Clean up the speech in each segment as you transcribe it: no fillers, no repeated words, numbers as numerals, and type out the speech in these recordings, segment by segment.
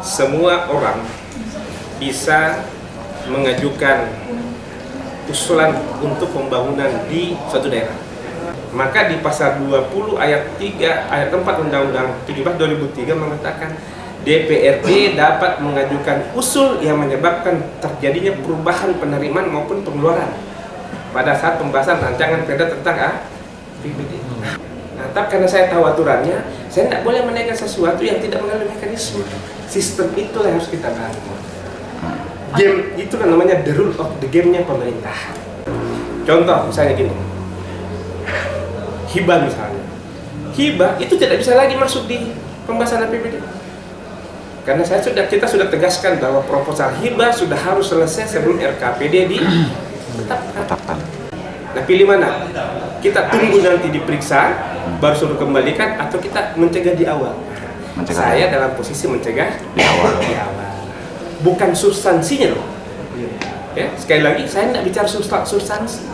semua orang bisa mengajukan usulan untuk pembangunan di suatu daerah. Maka di pasal 20 ayat 3 ayat 4 Undang-Undang 17 2003 mengatakan DPRD dapat mengajukan usul yang menyebabkan terjadinya perubahan penerimaan maupun pengeluaran pada saat pembahasan rancangan perda tentang APBD. Nah, tapi karena saya tahu aturannya, saya tidak boleh menaikkan sesuatu yang tidak mengalami mekanisme. Sistem itulah yang harus kita bangun. Game itu kan namanya the rule of the game-nya pemerintah. Contoh misalnya gini, hibah misalnya. Hibah itu tidak bisa lagi masuk di pembahasan APBD. Karena kita sudah tegaskan bahwa proposal hibah sudah harus selesai sebelum RKPD ditetapkan. Nah, pilih mana? Kita tunggu nanti diperiksa, baru suruh kembalikan, atau kita mencegah di awal. Saya dalam posisi mencegah di awal. Bukan substansinya loh. Ya, sekali lagi saya tidak bicara substansi.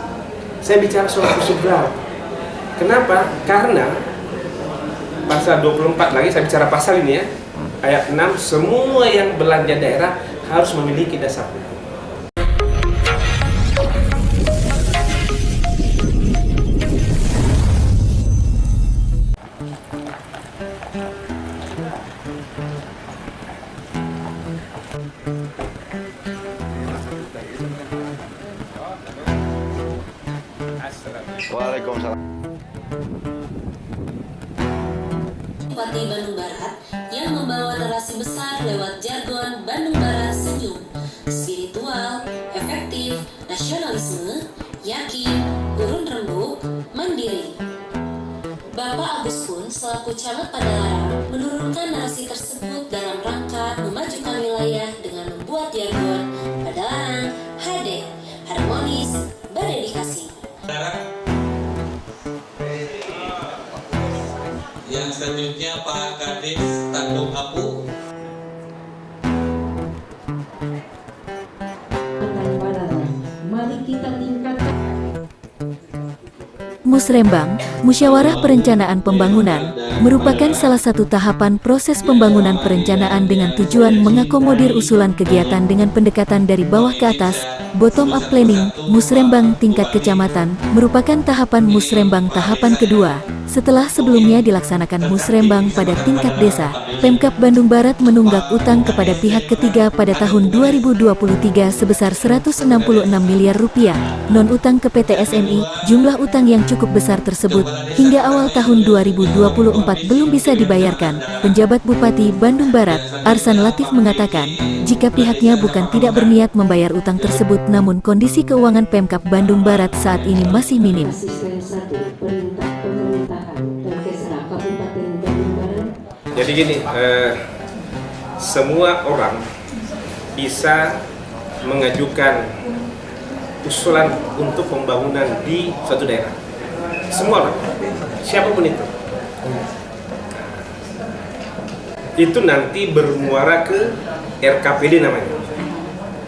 Saya bicara soal prosedural. Kenapa? Karena pasal 24 lagi, saya bicara pasal ini ya, ayat 6, semua yang belanja daerah harus memiliki dasar hukum. Waalaikumsalam. Bupati Bandung Barat yang membawa narasi besar lewat jargon Bandung Barat senyum, spiritual, efektif, nasionalisme, yakin, urun rembuk, mandiri. Bapak Agus pun selaku camat Padalarang menurunkan narasi tersebut dalam rangka memajukan wilayah dengan membuat jargon Padalarang HD, harmonis, berdedikasi. Yang selanjutnya Pak Kadis Tanggung Apu. Mari kita tingkatkan. Musrembang, Musyawarah Perencanaan Pembangunan, merupakan salah satu tahapan proses pembangunan perencanaan dengan tujuan mengakomodir usulan kegiatan dengan pendekatan dari bawah ke atas, bottom up planning. Musrembang tingkat kecamatan merupakan tahapan Musrembang tahapan kedua. Setelah sebelumnya dilaksanakan Musrembang pada tingkat desa, Pemkab Bandung Barat menunggak utang kepada pihak ketiga pada tahun 2023 sebesar Rp166 miliar. Non-utang ke PT SMI, jumlah utang yang cukup besar tersebut hingga awal tahun 2024 belum bisa dibayarkan. Penjabat Bupati Bandung Barat, Arsan Latif mengatakan, jika pihaknya bukan tidak berniat membayar utang tersebut, namun kondisi keuangan Pemkab Bandung Barat saat ini masih minim. Jadi gini, semua orang bisa mengajukan usulan untuk pembangunan di suatu daerah. Semua orang, siapapun itu. Itu nanti bermuara ke RKPD namanya.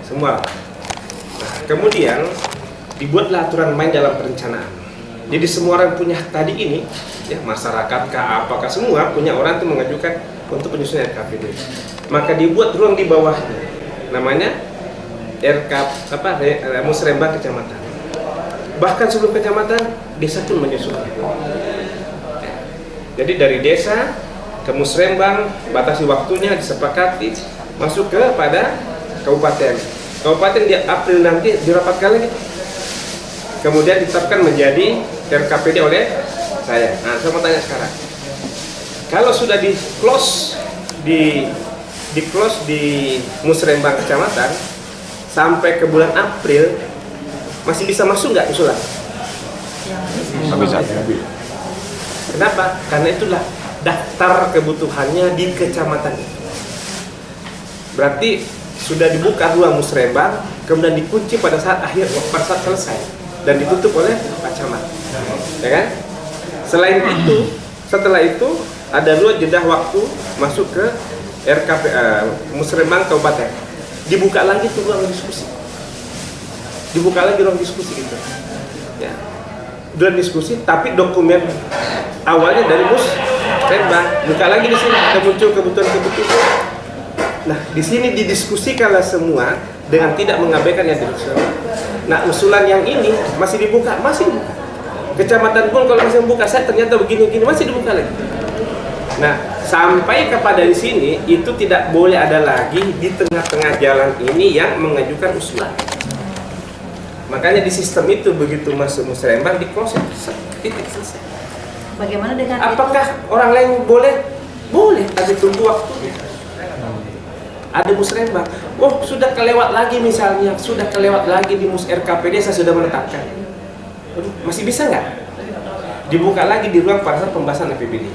Semua. Nah, kemudian dibuatlah aturan main dalam perencanaan. Jadi semua orang punya tadi ini, ya masyarakat kah apakah semua punya orang itu mengajukan untuk penyusunan RKPD. Maka dibuat ruang di bawahnya, namanya Musrembang kecamatan. Bahkan sebelum kecamatan, desa pun menyusunnya. Ya. Jadi dari desa ke Musrembang, batasi waktunya disepakati, masuk pada kabupaten. Kabupaten di April nanti dirapatkan lagi. Kemudian ditetapkan menjadi RKPD oleh saya. Nah, saya mau tanya sekarang. Kalau sudah di close di Musrembang kecamatan sampai ke bulan April masih bisa masuk nggak usulan? Bisa. Kenapa? Karena itulah daftar kebutuhannya di kecamatan. Berarti sudah dibuka ruang Musrembang, kemudian dikunci pada saat selesai dan ditutup oleh Pak Camat, ya kan? Setelah itu ada dua jeda waktu masuk ke Musrembang Kabupaten. Dibuka lagi tuh ruang diskusi. Gitu. Ya. Ruang diskusi, tapi dokumen awalnya dari Musrembang. Buka lagi di sini, ada muncul kebutuhan. Nah, di sini didiskusikanlah semua dengan tidak mengabaikan yang diusulkan. Nah, usulan yang ini masih dibuka, masih dibuka. Kecamatan pun kalau masih membuka, saya ternyata begini-gini masih dibuka lagi. Nah, sampai kepada di sini itu tidak boleh ada lagi di tengah-tengah jalan ini yang mengajukan usulan. Makanya di sistem itu begitu masuk musrembang di close titik selesai. Bagaimana dengan Apakah orang lain boleh? Boleh, tapi tunggu waktunya. Ada musrembang, oh sudah kelewat lagi misalnya, sudah kelewat lagi di mus RKPD saya sudah menetapkan. Aduh, masih bisa nggak? Dibuka lagi di ruang pada saat pembahasan APBD.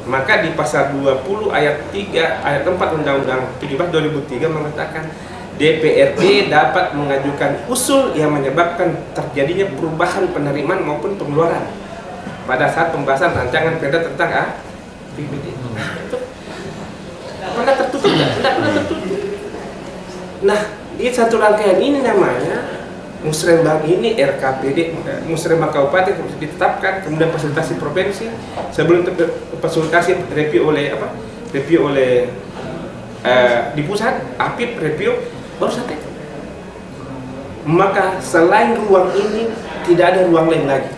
Maka di pasal 20 ayat 3 ayat 4 Undang-Undang 17 2003 mengatakan DPRD dapat mengajukan usul yang menyebabkan terjadinya perubahan penerimaan maupun pengeluaran pada saat pembahasan rancangan perda tentang APBD. Pernah tertutup nggak? Tidak pernah tertutup. Nah, di satu rangkaian ini namanya musrembang ini RKPD, musrembang kabupaten ditetapkan, kemudian fasilitasi provinsi, sebelum fasilitasi review oleh review oleh di pusat, APIP review baru sampai. Maka selain ruang ini tidak ada ruang lain lagi,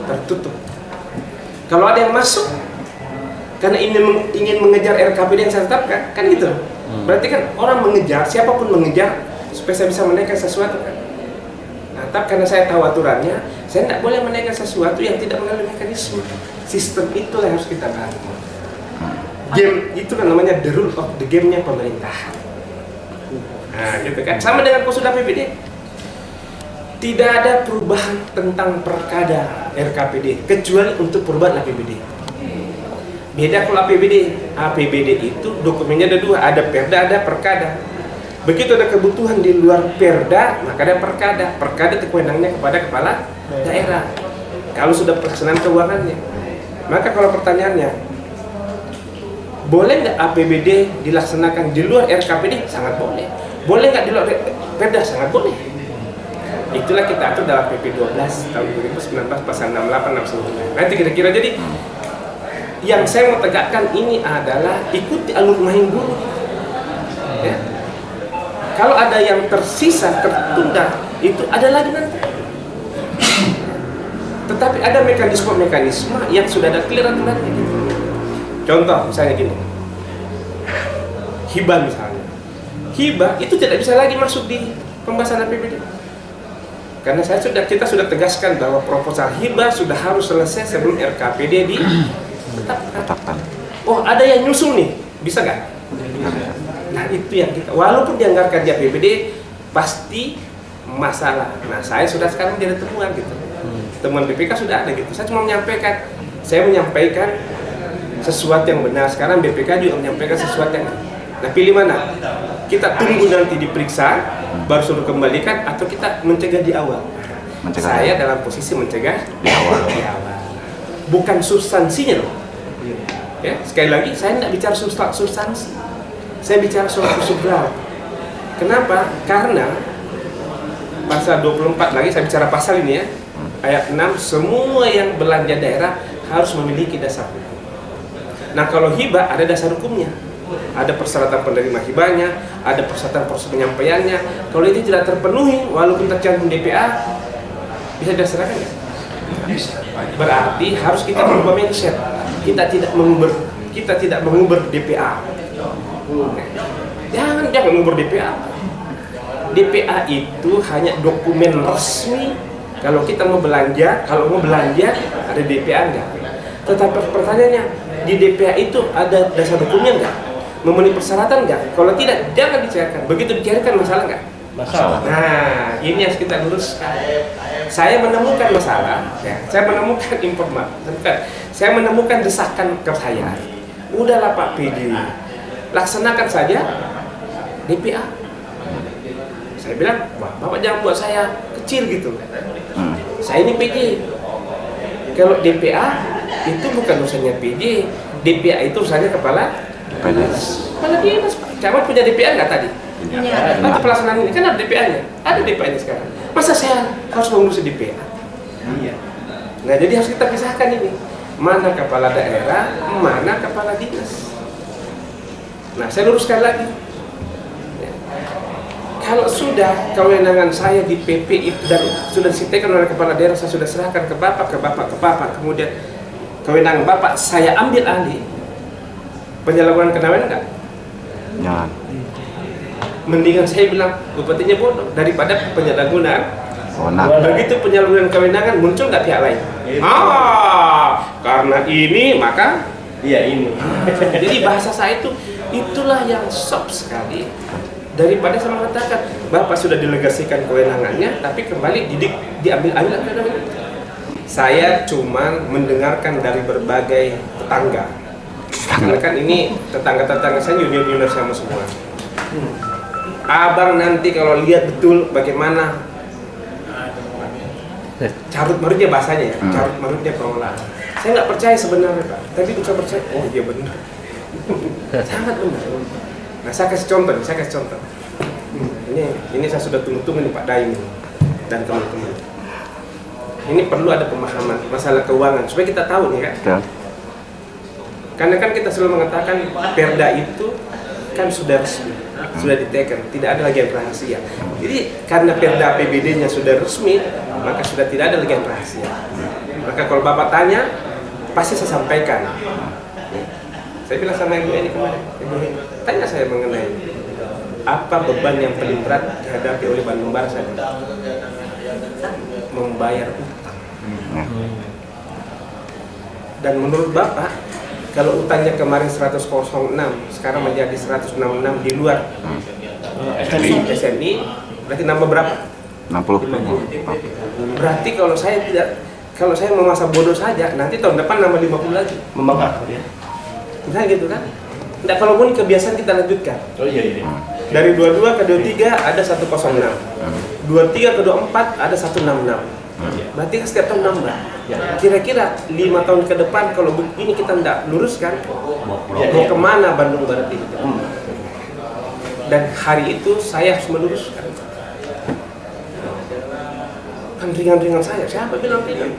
tertutup. Kalau ada yang masuk karena ingin mengejar RKPD yang saya tetapkan, kan gitu. Berarti kan orang mengejar, siapapun mengejar supaya saya bisa menaikkan sesuatu kan. Nah, tapi karena saya tahu aturannya, saya tidak boleh menaikkan sesuatu yang tidak melalui mekanisme. Sistem itulah yang harus kita bangun. Game itu kan namanya the rule of the game-nya pemerintahan. Nah, gitu kan. Sama dengan konsul APBD. Tidak ada perubahan tentang perkada RKPD kecuali untuk perubahan APBD. Beda kalau APBD. APBD itu dokumennya ada dua, ada perda, ada perkada. Begitu ada kebutuhan di luar perda, maka ada perkada. Perkada itu kewenangannya kepada kepala daerah. Kalau sudah pelaksanaan keuangannya. Maka kalau pertanyaannya, boleh nggak APBD dilaksanakan di luar RKPD? Sangat boleh. Boleh nggak di luar perda? Sangat boleh. Itulah kita atur dalam PP 12 tahun 2019 pasal 68 69. Nanti kira-kira jadi yang saya mau tegakkan ini adalah ikuti alur main dulu. Ya. Kalau ada yang tersisa, tertunda, itu ada lagi nanti. Tetapi ada mekanisme-mekanisme yang sudah ada clear aturannya. Contoh misalnya gini, hibah misalnya. Hibah itu tidak bisa lagi masuk di pembahasan APBD. Karena kita sudah tegaskan bahwa proposal hibah sudah harus selesai sebelum RKPD ditetapkan. Oh, ada yang nyusul nih, bisa nggak? Nah, itu yang kita, walaupun dianggarkan di APBD pasti masalah. Nah, saya sudah sekarang jadi temuan gitu. Temuan BPK sudah ada gitu. Saya cuma menyampaikan, sesuatu yang benar. Sekarang BPK juga menyampaikan sesuatu yang. Nah, pilih mana? Kita tunggu nanti diperiksa, baru suruh kembalikan, atau kita mencegah di awal. Saya dalam posisi mencegah di awal. Bukan substansinya loh. Ya, sekali lagi saya tidak bicara substansi. Saya bicara soal prosedural. Kenapa? Karena pasal 24 lagi, saya bicara pasal ini ya, ayat 6, semua yang belanja daerah harus memiliki dasar hukum. Nah, kalau hibah ada dasar hukumnya. Ada persyaratan penerima hibahnya, ada persyaratan proses penyampaiannya. Kalau itu tidak terpenuhi, walaupun tercantum DPA, bisa dilaksanakan nggak? Berarti harus kita berubah mindset. Kita tidak mengubur DPA. Jangan mengubur DPA. DPA itu hanya dokumen resmi. Kalau kita mau belanja, ada DPA enggak? Tetapi pertanyaannya, di DPA itu ada dasar hukumnya enggak? Memenuhi persyaratan enggak? Kalau tidak, jangan dicairkan. Begitu dicairkan, masalah enggak? Masalah. Nah, ini yang kita luruskan. Saya menemukan masalah, ya. Saya menemukan informasi, saya menemukan desakan ke saya. Udahlah Pak PD, laksanakan saja DPA. Saya bilang, wah, Bapak jangan buat saya kecil gitu. Saya ini PD. Kalau DPA itu bukan urusannya PD, DPA itu urusannya kepala dinas. Camat punya DPA nggak tadi? Nanti pelaksanaan ini kan ada DPA-nya, ada DPA-nya sekarang. Masa saya harus mengurusi DPA? Iya. Nah, jadi harus kita pisahkan ini. Mana kepala daerah, mana kepala dinas. Nah, saya luruskan lagi. Ya. Kalau sudah kewenangan saya di PP itu dan sudah disitakan oleh kepala daerah, saya sudah serahkan ke Bapak, kemudian kewenangan Bapak saya ambil alih, penyalahgunaan kewenangan enggak? Jangan. Mendingan saya bilang bupatinya bodoh daripada penyalahgunaan. Nah, Begitu penyalahgunaan kewenangan muncul nggak pihak lain? Karena ini maka ini. Jadi bahasa saya itulah yang soft sekali. Daripada saya mengatakan Bapak sudah delegasikan kewenangannya, tapi kembali diambil alih kewenangannya. Saya cuma mendengarkan dari berbagai tetangga. Karena kan ini tetangga-tetangga saya junior sama semua. Abang nanti kalau lihat betul bagaimana carut marutnya bahasanya ya, carut marutnya pengelolaan. Saya nggak percaya sebenarnya Pak, tapi bisa percaya. Oh iya benar, sangat benar. Nah saya kasih contoh. Ini saya sudah tunggu-tunggu nih Pak Daim dan teman-teman. Ini perlu ada pemahaman masalah keuangan supaya kita tahu nih kan. Karena kan kita selalu mengatakan Perda itu kan sudah resmi, sudah diteken, tidak ada lagi yang rahasia. Jadi karena Perda APBD-nya sudah resmi, maka sudah tidak ada lagi yang rahasia. Maka kalau Bapak tanya, pasti saya sampaikan. Saya bilang sama Ibu ini kemarin, Ibu tanya saya mengenai apa beban yang paling berat dihadapi oleh Bandung Barat saya membayar utang. Dan menurut Bapak, kalau utangnya kemarin 106, sekarang menjadi 166 di luar SNI, berarti nambah berapa? 60. Berarti kalau saya memasa bodoh saja, nanti tahun depan nambah 50 lagi. Memangkat ya? Nah gitu kan? Nggak, kalau pun kebiasaan kita lanjutkan. Oh iya. Dari 22 ke 23 ada 106, 23 ke 24 ada 166. Berarti kan setiap tahun nambah. Kira-kira 5 tahun ke depan kalau begini kita tidak luruskan, mau kemana Bandung Barat ini? Dan hari itu saya harus meluruskan. Kan ringan-ringan siapa bilang ringan?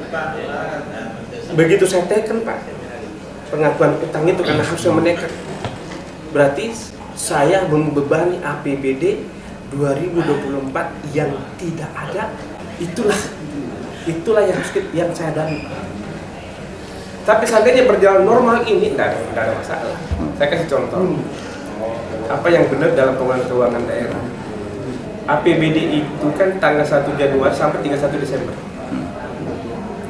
Begitu saya teken Pak, pengakuan utang itu karena harusnya menekan. Berarti saya membebani APBD 2024 yang tidak ada. Itulah yang saya hadapi. Tapi seandainya berjalan normal ini tidak ada masalah. Saya kasih contoh apa yang benar dalam pengelolaan keuangan daerah. APBD itu kan tanggal 1 Januari sampai 31 Desember.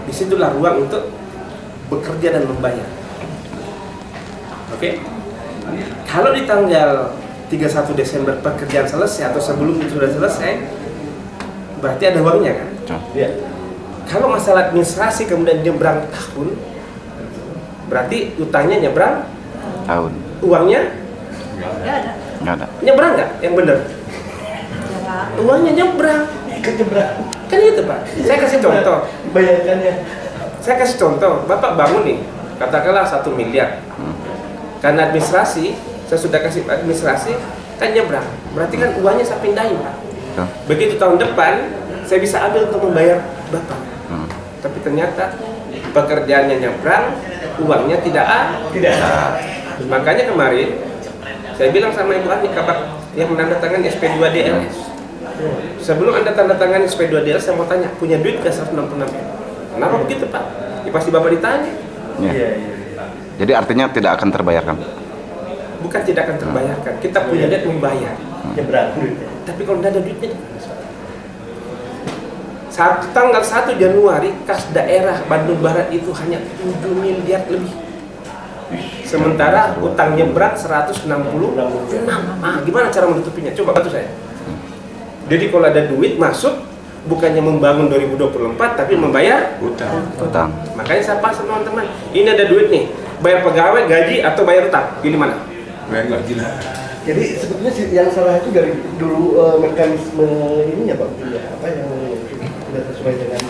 Disitulah ruang untuk bekerja dan membayar. Oke? Kalau di tanggal 31 Desember pekerjaan selesai atau sebelum itu sudah selesai, berarti ada uangnya kan? Iya. Kalau masalah administrasi kemudian nyebrang tahun, berarti utangnya nyebrang Tahun. Uangnya Nggak ada. nyebrang nggak? Yang benar? Uangnya nyebrang. Ikut nyebrang. Kan itu Pak. Saya kasih contoh. Bayangkannya. Saya kasih contoh. Bapak bangun nih, katakanlah 1 miliar. Karena administrasi, saya sudah kasih administrasi, kan nyebrang. Berarti kan uangnya saya pindahin Pak. Begitu tahun depan, saya bisa ambil untuk membayar Bapak. Tapi ternyata pekerjaannya nyebrang, uangnya tidak ada. Makanya kemarin saya bilang sama Ibu Ani kabar yang menandatangani SP2DLS. Sebelum Anda tanda tangan SP2DLS, saya mau tanya, punya duit ke 166 M? Kenapa begitu Pak? Ya pasti Bapak ditanya. Ya. Jadi artinya tidak akan terbayarkan. Bukan tidak akan terbayarkan, kita punya duit membayar. Nyebrang duitnya. Tapi kalau tidak ada duitnya, tanggal 1 Januari kas daerah Bandung Barat itu hanya 7 miliar lebih. Sementara utang nyebrang 166. Gimana cara menutupinya? Coba bantu saya. Jadi kalau ada duit masuk, bukannya membangun 2024 tapi membayar Utang. Makanya saya pas sama teman-teman, ini ada duit nih, bayar pegawai, gaji atau bayar utang, pilih mana? Bayar gaji lah. Jadi sebetulnya yang salah itu dari dulu mekanisme ininya Bang, apa yang tidak sesuai dengan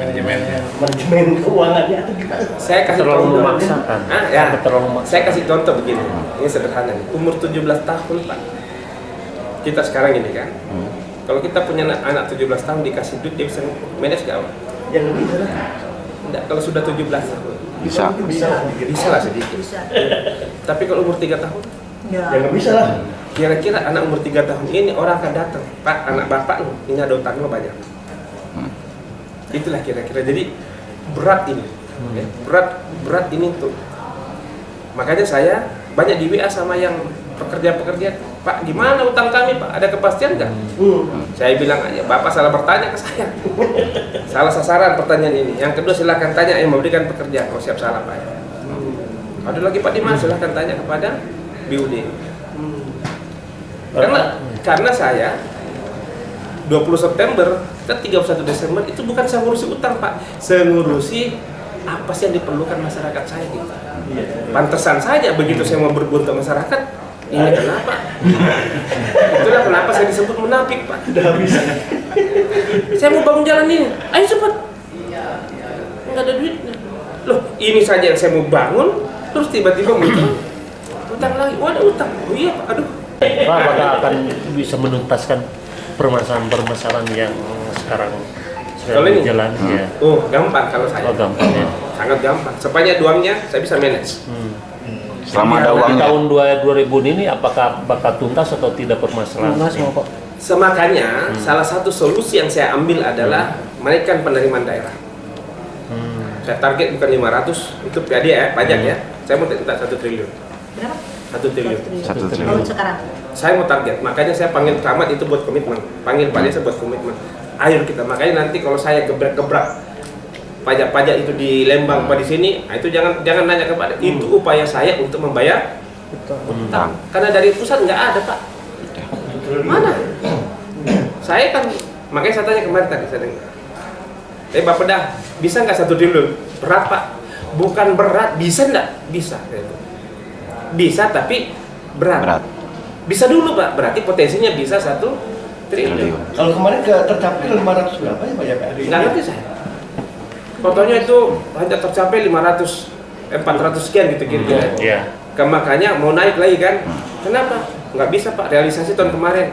manajemen keuangannya atau gimana? Saya kasih Terlalu contoh. memaksakan. Saya Saya kasih contoh begini. Ini sederhana nih. Umur 17 tahun Pak. Kita sekarang ini kan. Kalau kita punya anak 17 tahun dikasih duit, dia bisa manage gak? Yang lebih sana? Enggak, kalau sudah 17 tahun. Bisa. Bisa lah sedikit. Tapi kalau umur 3 tahun, Ya nggak bisa lah. Kira-kira anak umur 3 tahun ini orang akan datang, Pak, anak bapak nih, ini ada utang lo banyak. Itulah kira-kira. Jadi berat ini, ya, berat ini tuh. Makanya saya banyak di WA sama yang pekerja-pekerja, Pak, gimana utang kami, Pak? Ada kepastian nggak? Saya bilang aja, Bapak salah bertanya ke saya. Salah sasaran pertanyaan ini. Yang kedua, silahkan tanya yang memberikan pekerjaan. Oh, siap salah, Pak. Ada lagi Pak Dimas, silahkan tanya kepada BUD. Karena saya 20 September ke 31 Desember itu bukan saya ngurusi utang, Pak. Saya ngurusi apa sih yang diperlukan masyarakat saya gitu. Pantesan saja begitu saya mau berbuat untuk masyarakat, ini kenapa? Itulah kenapa saya disebut munafik, Pak. Sudah habis. Saya mau bangun jalan ini, ayo cepat. Nggak ada duitnya. Loh, ini saja yang saya mau bangun, terus tiba-tiba muncul utang lagi. Oh, ada utang. Oh iya, Pak. Aduh. Pak, apakah akan bisa menuntaskan permasalahan yang sekarang Kalau ini? berjalan? Ya. Oh, gampang kalau saya. Oh, gampang ya. Sangat gampang. Sepanjang uangnya saya bisa manage. Selama ada Di uangnya. tahun 2000 ini apakah bakal tuntas atau tidak permasalahan? Semakanya salah satu solusi yang saya ambil adalah menaikkan penerimaan daerah. Saya target bukan 500 itu PAD ya, pajak ya. Saya mau minta 1 triliun. Berapa? 1 triliun. 1 Tahun triliun. sekarang. Saya mau target, makanya saya panggil camat itu buat komitmen, panggil Pak Desa buat komitmen. Ayo kita, makanya nanti kalau saya gebrak-gebrak pajak-pajak itu di Lembang apa di sini, nah itu jangan nanya kepada, itu upaya saya untuk membayar utang. Karena dari pusat nggak ada, Pak. Mana? Saya kan, makanya saya tanya kemarin tadi, saya dengar. Bapak dah, bisa nggak 1 triliun? Berat, Pak. Bukan berat, bisa nggak? Bisa. Bisa, tapi berat. Bisa dulu, Pak. Berarti potensinya bisa 1 triliun. Kalau kemarin tercapai 500 berapa ya Pak ya? Nggak ngerti saya. Fotonya itu hanya tercapai 400 sekian gitu kira-kira. Iya. Makanya mau naik lagi kan? Kenapa? Nggak bisa, Pak. Realisasi tahun kemarin.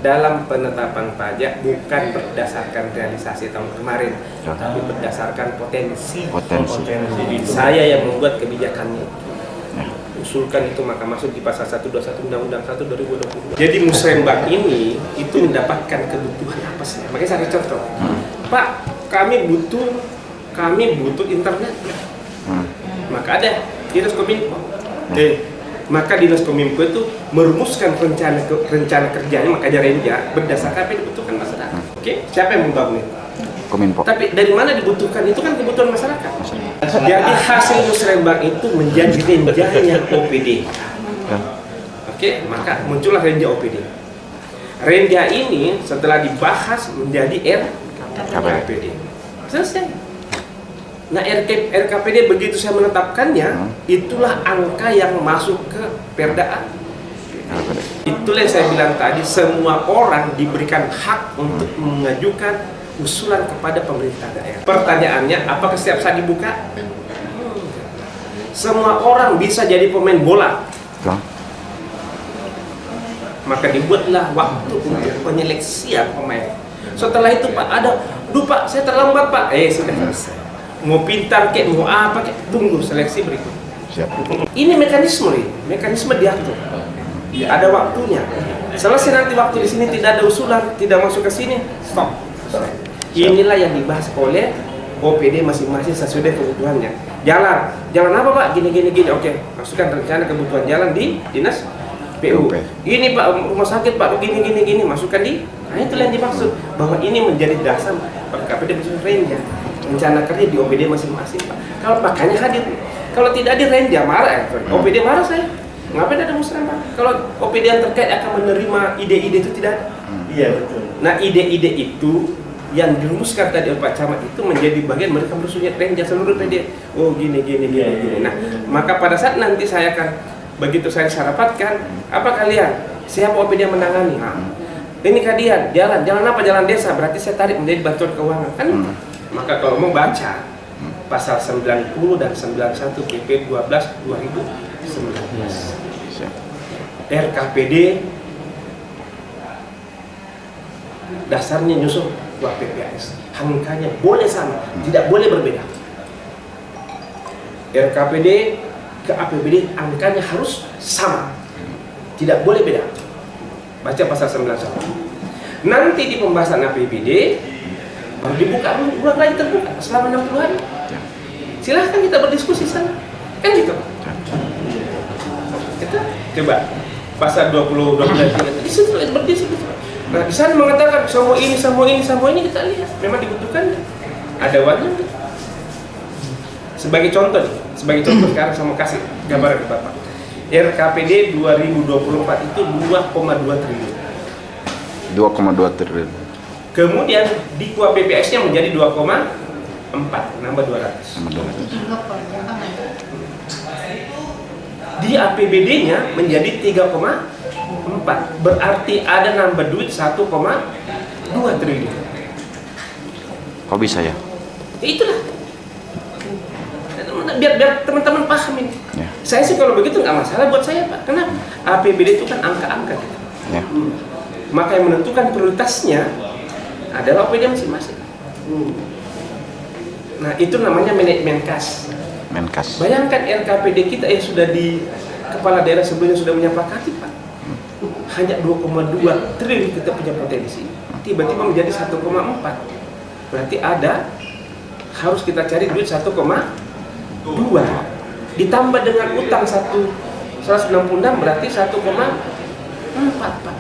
Dalam penetapan pajak bukan berdasarkan realisasi tahun kemarin, tapi berdasarkan potensi. Saya yang membuat kebijakannya. Usulkan itu maka masuk di pasal 121 Undang-Undang 1 2020. Jadi musrembang ini itu mendapatkan kebutuhan apa sih? Makanya saya contoh. Pak, kami butuh internet. Maka ada Dinas Kominfo. Maka Dinas Kominfo itu merumuskan rencana kerjanya, makanya Renja berdasarkan apa yang dibutuhkan masyarakat. Oke, siapa yang membangun itu? Kominfo. Tapi dari mana dibutuhkan? Itu kan kebutuhan masyarakat. Jadi hasil musrembang itu menjadi renjanya OPD. Oke, maka muncullah renja OPD. Renja ini setelah dibahas menjadi RKPD. Selesai. Nah, RKPD begitu saya menetapkannya, itulah angka yang masuk ke Perda. Itulah yang saya bilang tadi, semua orang diberikan hak untuk mengajukan usulan kepada pemerintah daerah. Pertanyaannya, apakah setiap saat dibuka? Semua orang bisa jadi pemain bola. Maka dibuatlah waktu untuk penyeleksian pemain. Setelah itu, Pak, Pak, saya terlambat, Pak. Sudah selesai. Mau pintar kek, mau apa kek, tunggu seleksi berikut. Ini mekanisme diatur. Ada waktunya. Selesai nanti waktu di sini tidak ada usulan, tidak masuk ke sini, stop. Inilah yang dibahas oleh OPD masing-masing sesuai kebutuhannya. Jalan apa, Pak? Gini. Oke, masukkan rencana kebutuhan jalan di Dinas PU. Ini, Pak, rumah sakit, Pak, gini, masukkan di. Nah, itulah yang dimaksud bahwa ini menjadi dasar KPD bersama Renja. Rencana kerja di OPD masing-masing, Pak. Kalau makanya hadir. Kalau tidak hadir Renja marah, OPD marah saya. Ngapain ada musrembang? Kalau OPD yang terkait akan menerima ide-ide itu tidak ada. Iya, betul. Nah, ide-ide itu yang dirumuskan tadi oleh Pak Camat itu menjadi bagian mereka berusulnya Renja seluruh PD. Oh, gini. Nah, maka pada saat nanti saya akan begitu saya rapatkan, apa kalian? Siapa OPD yang menangani? Ini kalian, jalan apa? Jalan desa. Berarti saya tarik menjadi bantuan keuangan kan? Maka kalau mau baca pasal 90 dan 91 PP 12 2019 RKPD dasarnya nyusul buat PPAS, angkanya boleh sama, tidak boleh berbeda. RKPD ke APBD angkanya harus sama. Tidak boleh beda. Baca pasal 91. Nanti di pembahasan APBD baru dibuka ulang lagi terbuka selama 60 hari. Silahkan kita berdiskusi sana. Kan gitu. Kita coba pasal 20 di situ berdiskusi. Nah, di sana mengatakan semua ini kita lihat memang dibutuhkan. Ada wajib. Sebagai contoh sekarang saya mau kasih gambaran ke Bapak. RKPD 2024 itu 2,2 triliun. 2,2 triliun. Kemudian di kuap BPS-nya menjadi 2,4, nambah 200. Di APBD-nya menjadi 3,4. Berarti ada nambah duit 1,2 triliun. Kok bisa ya? Ya itulah. Biar teman-teman paham ini. Ya. Saya sih kalau begitu nggak masalah buat saya, Pak. Kenapa? APBD itu kan angka-angka. Ya. Maka yang menentukan prioritasnya adalah APBD masing-masing. Nah, itu namanya manajemen kas. Menkas. Bayangkan RKPD kita yang sudah di kepala daerah sebelumnya sudah menyepakati, Pak. Hanya 2,2 triliun kita punya potensi. Tiba-tiba menjadi 1,4. Berarti harus kita cari duit 1,2 ditambah dengan utang 166 berarti 1,4, Pak.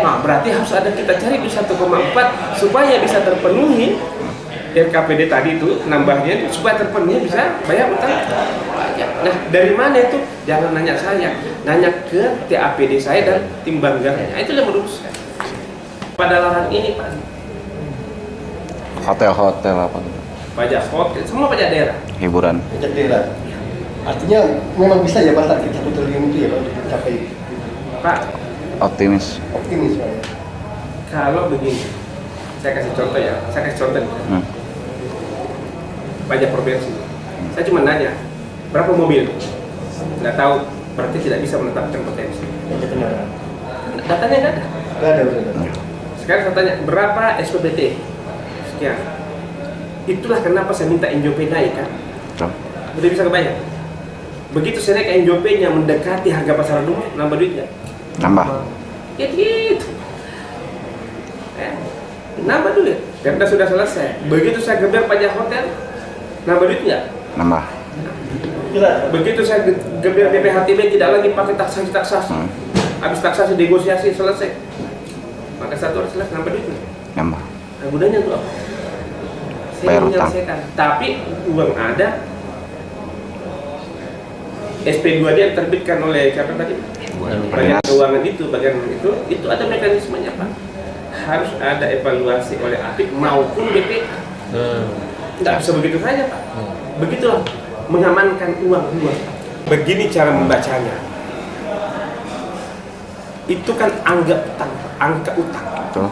Nah, berarti harus ada kita cari duit 1,4 supaya bisa terpenuhi RKPD tadi itu nambahnya supaya terpenuhi bisa bayar utang pajak. Nah, dari mana itu? Jangan nanya saya, nanya ke TAPD saya dan tim bangganya. Itu yang menurut saya. Pada larang ini, Pak. Hotel-hotel apa? Pajak hotel, semua pajak daerah. Hiburan. Pajak daerah. Artinya memang bisa ya Pak target 1 triliun itu ya Pak untuk mencapai. Pak, Optimis. Optimis Pak ya. kalau begini, saya kasih contoh ya. Saya kasih contoh. Pajak provinsi. Saya cuma nanya, berapa mobil? Nggak tahu, berarti tidak bisa menetapkan potensi. Pajak kendaraan. Datanya nggak ada. Nggak ada benar. Sekarang saya tanya, berapa SPBT? Sekian. Itulah kenapa saya minta NJOP naik kan. Udah bisa kebayang. Begitu saya naik NJOP-nya mendekati harga pasaran umum, nambah duit nggak? Nambah. Ya gitu. Nambah duit. Karena sudah selesai. Begitu saya geber pajak hotel, nambah duit nggak? Nambah. Begitu saya geber BPHTB tidak lagi pakai taksasi. Habis taksasi negosiasi selesai. Maka satu harus selesai nambah duit nggak? Nambah. Nah, gunanya untuk apa? Saya Bayar utang. menyelesaikan. Tapi uang ada. SP2 dia terbitkan oleh siapa tadi? Bagian keuangan itu, itu ada mekanismenya, Pak. Harus ada evaluasi oleh APIK maupun BPK. Nggak bisa begitu saja, Pak. Begitulah mengamankan uang. Begini cara membacanya. Itu kan angka utang. Betul.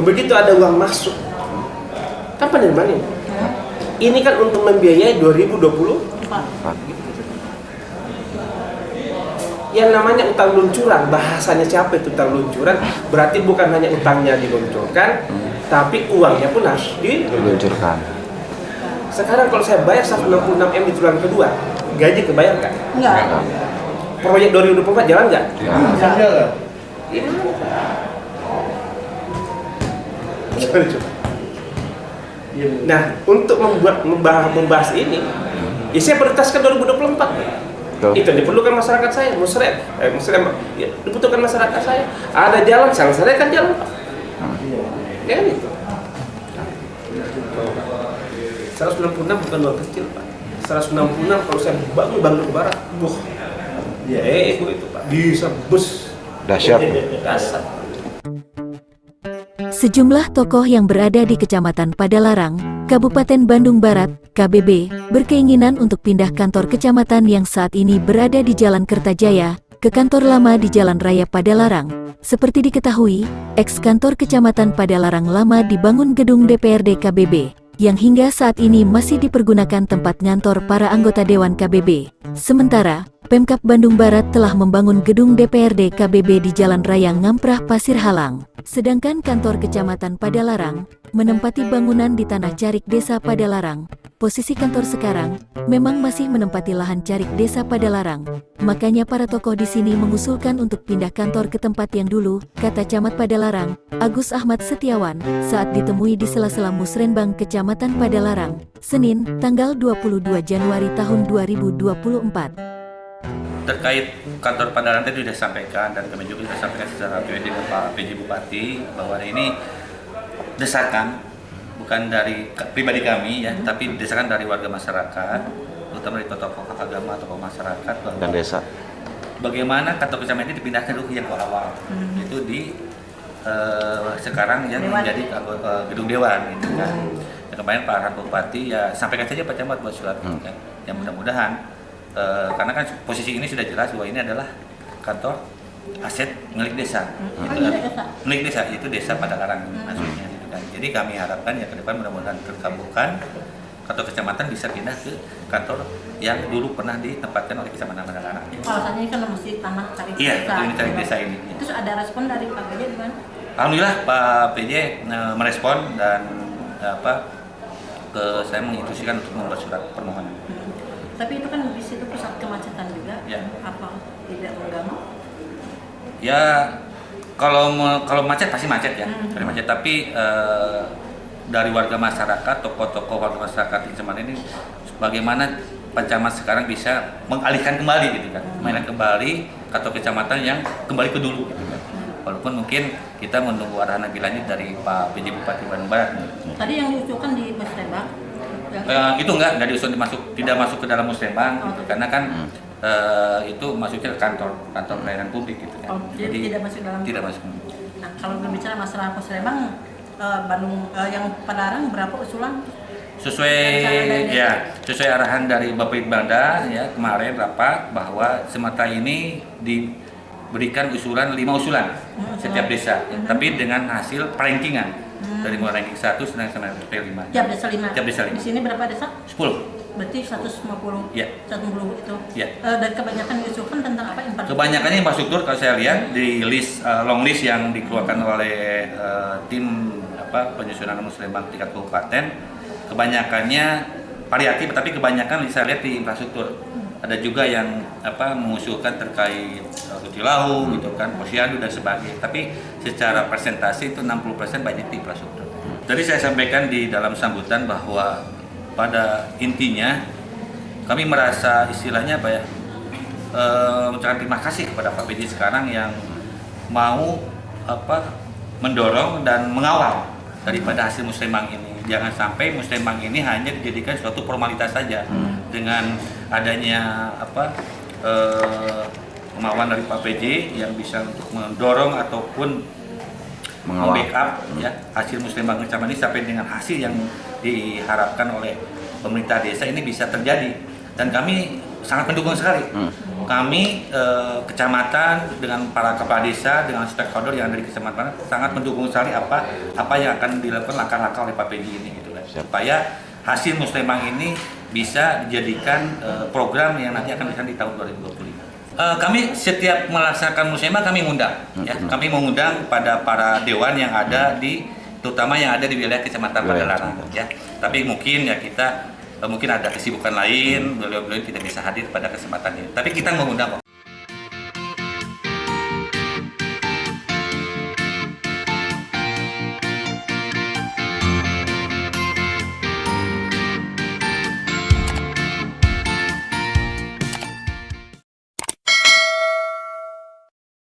Begitu ada uang masuk, kan penerimaan ini. Ini kan untuk membiayai 2024. Yang namanya utang luncuran, bahasanya siapa itu utang luncuran? Berarti bukan hanya utangnya diluncurkan, tapi uangnya pun harus Diluncurkan. Sekarang kalau saya bayar 166 M di triwulan kedua, gaji kebayar nggak? Enggak. Proyek 2024 jalan nggak? Enggak. Coba. Nah, untuk membahas ini, ya saya prioritaskan 2024. Betul. Itu diperlukan masyarakat saya, ya, dibutuhkan masyarakat saya. Ada jalan, saya selesaikan jalan, Pak. Ya kan itu. 166 bukan uang kecil, Pak. 166 kalau saya bangun Bandung ke Barat, itu Pak, bisa bus. Dahsyat. Dasar. Sejumlah tokoh yang berada di Kecamatan Padalarang, Kabupaten Bandung Barat, KBB, berkeinginan untuk pindah kantor kecamatan yang saat ini berada di Jalan Kertajaya, ke kantor lama di Jalan Raya Padalarang. Seperti diketahui, eks-kantor Kecamatan Padalarang lama dibangun gedung DPRD KBB, yang hingga saat ini masih dipergunakan tempat ngantor para anggota Dewan KBB. Sementara, Pemkab Bandung Barat telah membangun gedung DPRD KBB di Jalan Raya Ngamprah Pasir Halang. Sedangkan kantor Kecamatan Padalarang menempati bangunan di Tanah Carik Desa Padalarang. Posisi kantor sekarang memang masih menempati lahan Carik Desa Padalarang. Makanya para tokoh di sini mengusulkan untuk pindah kantor ke tempat yang dulu, kata Camat Padalarang, Agus Ahmad Setiawan, saat ditemui di sela-sela Musrenbang Kecamatan Padalarang, Senin, tanggal 22 Januari tahun 2024. Terkait kantor Padalarang tadi sudah sampaikan, dan kami juga sudah sampaikan secara pribadi dengan Pak PJ Bupati bahwa ini desakan bukan dari pribadi kami ya, tapi desakan dari warga masyarakat, terutama dari tokoh agama, tokoh masyarakat bahwa Dan desa. bagaimana kantor kecamatan ini dipindahkan dulu yang ke awal, itu di sekarang yang menjadi gedung dewan gitu kan. Dan kemarin Pak Bupati ya sampaikan saja Pak Camat buat surat kan. Yang mudah-mudahan karena kan posisi ini sudah jelas bahwa ini adalah kantor aset milik desa, milik desa itu desa Padalarang maksudnya gitu kan. Jadi kami harapkan ya ke depan mudah-mudahan terkabulkan kantor kecamatan bisa pindah ke kantor yang dulu pernah ditempatkan oleh Kecamatan Padalarang. Alasannya kan masih tanah Carik Iya, Desa. ini Carik Desa ini. Itu ada respon dari Pak PJ gimana? Alhamdulillah Pak PJ merespon dan saya menginstruksikan untuk membuat surat permohonan. Tapi itu kan di situ pusat kemacetan juga. Ya. Apa tidak mengganggu? Ya kalau macet pasti macet ya, pasti macet. Tapi dari warga masyarakat, tokoh-tokoh warga masyarakat di kecamatan ini, bagaimana Pak Camat sekarang bisa mengalihkan kembali gitu kan, mengalihkan kembali kantor kecamatan yang kembali ke dulu gitu kan. Walaupun mungkin kita menunggu arahan lebih lanjut dari Pak PJ Bupati Bandung Barat. Tadi yang diusulkan di Musrenbang. Itu enggak diusul tidak masuk ke dalam Musrenbang gitu, karena kan itu masuknya ke kantor pelayanan publik gitu kan. Jadi tidak masuk dalam. Tidak masuk. Nah, kalau berbicara masalah Musrenbang, Bandung yang Padalarang berapa usulan? Sesuai arahan dari Bapak Iqbalda ya kemarin rapat bahwa semata ini diberikan usulan 5 usulan setiap desa, tapi dengan hasil rankingan. Dari mulai ranking 1 sampai 5. Tiap desa 5. Tiap desa 5. Di sini berapa desa? 10. Berarti 150. Ya. 150 itu. Ya. Dan kebanyakan diusulkan tentang apa? Kebanyakannya infrastruktur kalau saya lihat di list long list yang dikeluarkan oleh tim penyusunan Musrenbang tingkat kabupaten, kebanyakannya variatif, tapi kebanyakan saya lihat di infrastruktur. Ada juga yang mengusulkan terkait Kutilahu gitu kan, Posyandu dan sebagainya. Tapi secara persentase itu 60% banyak di infrastruktur. Tadi saya sampaikan di dalam sambutan bahwa pada intinya kami merasa istilahnya mengucapkan terima kasih kepada Pak PJ sekarang yang mau mendorong dan mengawal daripada hasil Musrenbang ini. Jangan sampai Musrenbang ini hanya dijadikan suatu formalitas saja. Dengan adanya kemauan dari Pak PJ yang bisa untuk mendorong ataupun membackup ya hasil Musrenbang kecamatan ini sampai dengan hasil yang diharapkan oleh pemerintah desa ini bisa terjadi, dan kami sangat mendukung sekali. Kami kecamatan dengan para kepala desa dengan stakeholder yang ada di kecamatan sangat mendukung sekali apa yang akan dilakukan langkah-langkah oleh Pak PJ ini gitu kan, supaya hasil Musrenbang ini bisa dijadikan program yang nanti akan dilakukan di tahun 2025. Kami setiap melaksanakan Musrenbang kami mengundang ya, kami mengundang pada para dewan yang ada terutama yang ada di wilayah Kecamatan Padalarang ya. Tapi mungkin ada kesibukan lain, beliau-beliau tidak bisa hadir pada kesempatan ini. Tapi kita mengundang kok.